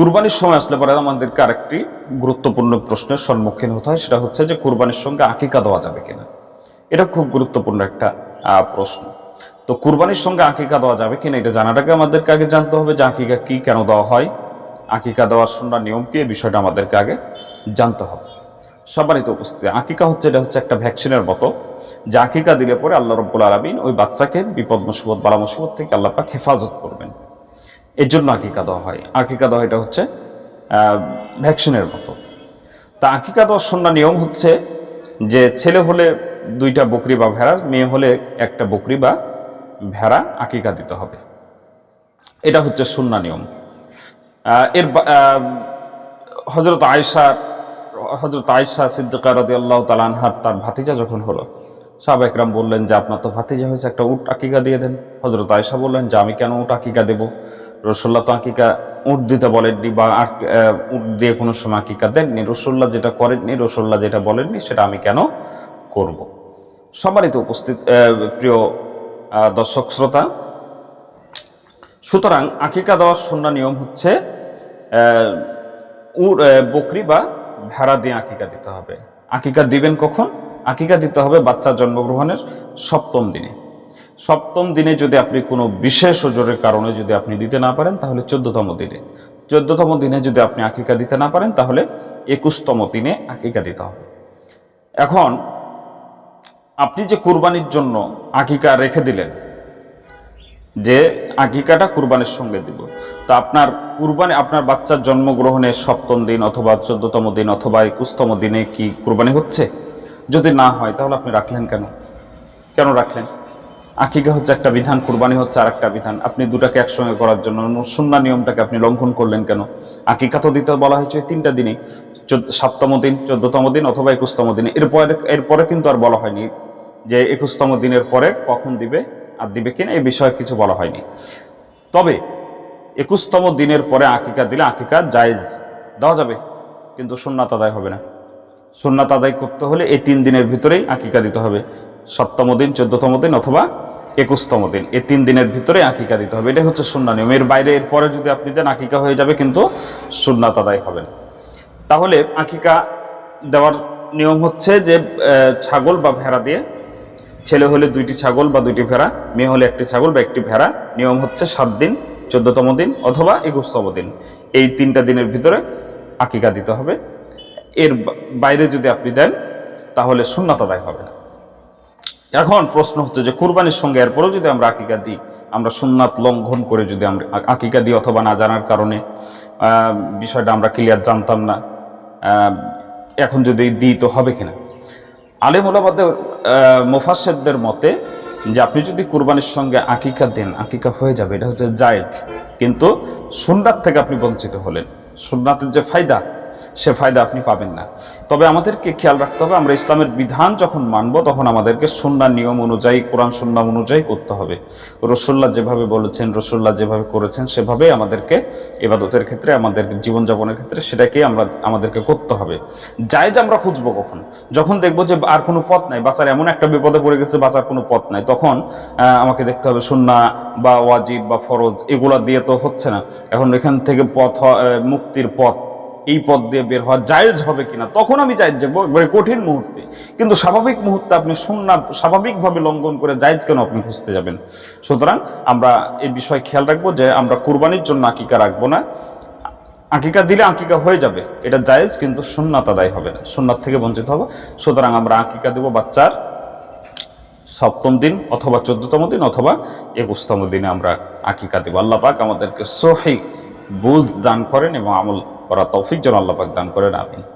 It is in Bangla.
কুরবানির সময় আসলে পরে আমাদেরকে আরেকটি গুরুত্বপূর্ণ প্রশ্নের সম্মুখীন হতে হয়, সেটা হচ্ছে যে কুরবানির সঙ্গে আকিকা দেওয়া যাবে কিনা। এটা খুব গুরুত্বপূর্ণ একটা প্রশ্ন। তো কুরবানির সঙ্গে আকিকা দেওয়া যাবে কিনা এটা জানাটাকে আমাদেরকে আগে জানতে হবে যে আকিকা কি, কেন দেওয়া হয়, আকিকা দেওয়ার সুন্নাহ নিয়ম কি, এই বিষয়টা আমাদেরকে আগে জানতে হবে। সম্মানিত উপস্থিতি, আকিকা হচ্ছে এটা হচ্ছে একটা ভ্যাকসিনের মতো, যে আকিকা দিলে পরে আল্লাহ রাব্বুল আলামিন ওই বাচ্চাকে বিপদ মুসিবত বালা মুসিবত থেকে আল্লাহ পাক হেফাজত করবেন। এর জন্য আকিকা দেওয়া হয়। আকিকা দেওয়া এটা হচ্ছে ভ্যাকসিনের মতো। তা আকিকা দেওয়ার সুন্নাহ নিয়ম হচ্ছে যে ছেলে হলে 2টা বকরি বা ভেড়া, মেয়ে হলে 1টা বকরি বা ভেড়া আকিকা দিতে হবে। এটা হচ্ছে সুন্নাহ নিয়ম। এর হযরত আয়েশা সিদ্দিকা রাদিয়াল্লাহু তাআলা আনহা তার ভাতিজা যখন হলো, সাহাবা একরাম বললেন যে আপনার তো ভাতিজা হয়েছে, একটা উট আকিকা দিয়ে দেন। হযরত আয়েশা বললেন যে আমি কেন উট আকিকা দেব? রাসূলুল্লাহ তো আকিকা উট দিতে বলেননি, বা উট দিয়ে কোনো সময় আকিকা দেননি। রাসূলুল্লাহ যেটা করেননি, রাসূলুল্লাহ যেটা বলেননি, সেটা আমি কেন করব? সম্মানিত উপস্থিত প্রিয় দর্শক শ্রোতা, সুতরাং আকিকা দেওয়ার সুন্নাহ নিয়ম হচ্ছে বকরি বা ভেড়া দিয়ে আকিকা দিতে হবে। আকিকা দিবেন কখন? আকিকা দিতে হবে বাচ্চা জন্মগ্রহণের 7ম দিনে। 7ম দিনে যদি আপনি কোনো বিশেষ ওজোরের কারণে যদি আপনি দিতে না পারেন, তাহলে 14তম দিনে। 14তম দিনে যদি আপনি আকিকা দিতে না পারেন, তাহলে 21তম দিনে আকিকা দিতে হবে। এখন আপনি যে কুরবানির জন্য আকিকা রেখে দিলেন, যে আকিকাটা কুরবানির সঙ্গে দিব, তা আপনার কুরবানি আপনার বাচ্চার জন্মগ্রহণের 7ম দিন অথবা 14তম দিন অথবা 21তম দিনে কি কুরবানি হচ্ছে? যদি না হয়, তাহলে আপনি রাখলেন কেন? কেন রাখলেন? আকিকা হচ্ছে একটা বিধান, কুরবানি হচ্ছে আরেকটা বিধান। আপনি দুটাকে একসঙ্গে করার জন্য সুন্নাহ নিয়মটাকে আপনি লঙ্ঘন করলেন কেন? আকিকা তো দিতে বলা হয়েছে 3টা দিনে, 7তম দিন, 14তম দিন অথবা 21তম দিনে। এরপরে কিন্তু আর বলা হয়নি যে 21তম দিনের পরে কখন দিবে আর দিবে কিনা, এই বিষয়ে কিছু বলা হয়নি। তবে 21তম দিনের পরে আকিকা দিলে আকিকা জায়েজ, দেওয়া যাবে, কিন্তু সুন্নাত আদায় হবে না। সুন্নাত আদায় করতে হলে এই 3 দিনের ভিতরেই আকিকা দিতে হবে। 7তম দিন, 14তম দিন অথবা 21তম দিন, এই 3 দিনের ভিতরে আকিকা দিতে হবে। এটা হচ্ছে সুন্নাহ নিয়ম। এর বাইরে এরপরে যদি আপনি দেন, আকিকা হয়ে যাবে কিন্তু সুন্নাত আদায় হবে না। তাহলে আকিকা দেওয়ার নিয়ম হচ্ছে যে ছাগল বা ভেড়া দিয়ে, ছেলে হলে 2টি ছাগল বা 2টি ভেড়া, মেয়ে হলে 1টি ছাগল বা 1টি ভেড়া। নিয়ম হচ্ছে 7 দিন, 14তম দিন অথবা 21তম দিন, এই 3টা দিনের ভিতরে আকিকা দিতে হবে। এর বাইরে যদি আপনি দেন, তাহলে সুন্নাত আদায় হবে না। এখন প্রশ্ন হচ্ছে যে কুরবানির সঙ্গে এরপরেও যদি আমরা আকিকা দিই, আমরা সুন্নাত লঙ্ঘন করে যদি আমরা আকিকা দিই, অথবা না জানার কারণে বিষয়টা আমরা ক্লিয়ার জানতাম না, এখন যদি দিই তো হবে কিনা? আলেম ওলামাদের মুফাসসিরদের মতে যে আপনি যদি কুরবানির সঙ্গে আকিকা দেন, আকিকা হয়ে যাবে, এটা হচ্ছে জায়েজ, কিন্তু সুন্নাত থেকে আপনি বঞ্চিত হলেন। সুন্নাতের যে ফায়দা, সে ফায়দা আপনি পাবেন না। তবে আমাদেরকে খেয়াল রাখতে হবে, আমরা ইসলামের বিধান যখন মানব, তখন আমাদেরকে সুন্নাহ নিয়ম অনুযায়ী, কোরআন সুন্নাহ অনুযায়ী করতে হবে। রাসূলুল্লাহ যেভাবে বলেছেন, রাসূলুল্লাহ যেভাবে করেছেন, সেভাবেই আমাদেরকে ইবাদতের ক্ষেত্রে, আমাদের জীবনযাপনের ক্ষেত্রে সেটাকেই আমাদেরকে করতে হবে। জায়েজ আমরা খুঁজবো কখন? যখন দেখবো যে আর কোনো পথ নাই, বাঁচার এমন একটা বিপদে পড়ে গেছে, বাঁচার কোনো পথ নাই, তখন আমাকে দেখতে হবে সুন্নাহ বা ওয়াজিব বা ফরজ, এগুলা দিয়ে তো হচ্ছে না। এখন এখান থেকে মুক্তির পথ, এই পথ দিয়ে বের হওয়া জায়েজ হবে কিনা, তখন আমি জায়েজ যাবো, একবারে কঠিন মুহূর্তে। কিন্তু স্বাভাবিক মুহূর্তে আপনি সুন্নাহ স্বাভাবিকভাবে লঙ্ঘন করে জায়েজ কেন আপনি খুঁজতে যাবেন? সুতরাং আমরা এই বিষয় খেয়াল রাখবো যে আমরা কুরবানির জন্য আকিকা রাখবো না। আকিকা দিলে আকিকা হয়ে যাবে, এটা জায়েজ, কিন্তু সুন্নাত আদায় হবে না, সুন্নাত থেকে বঞ্চিত হবে। সুতরাং আমরা আকিকা দেব বাচ্চার 7ম দিন অথবা 14তম দিন অথবা 21তম দিনে আমরা আকিকা দেব। আল্লাহ পাক আমাদেরকে সহিহ বুঝ দান করেন এবং আমল করা তৌফিক যেন আল্লাহ পাক দান করেন। আমিন।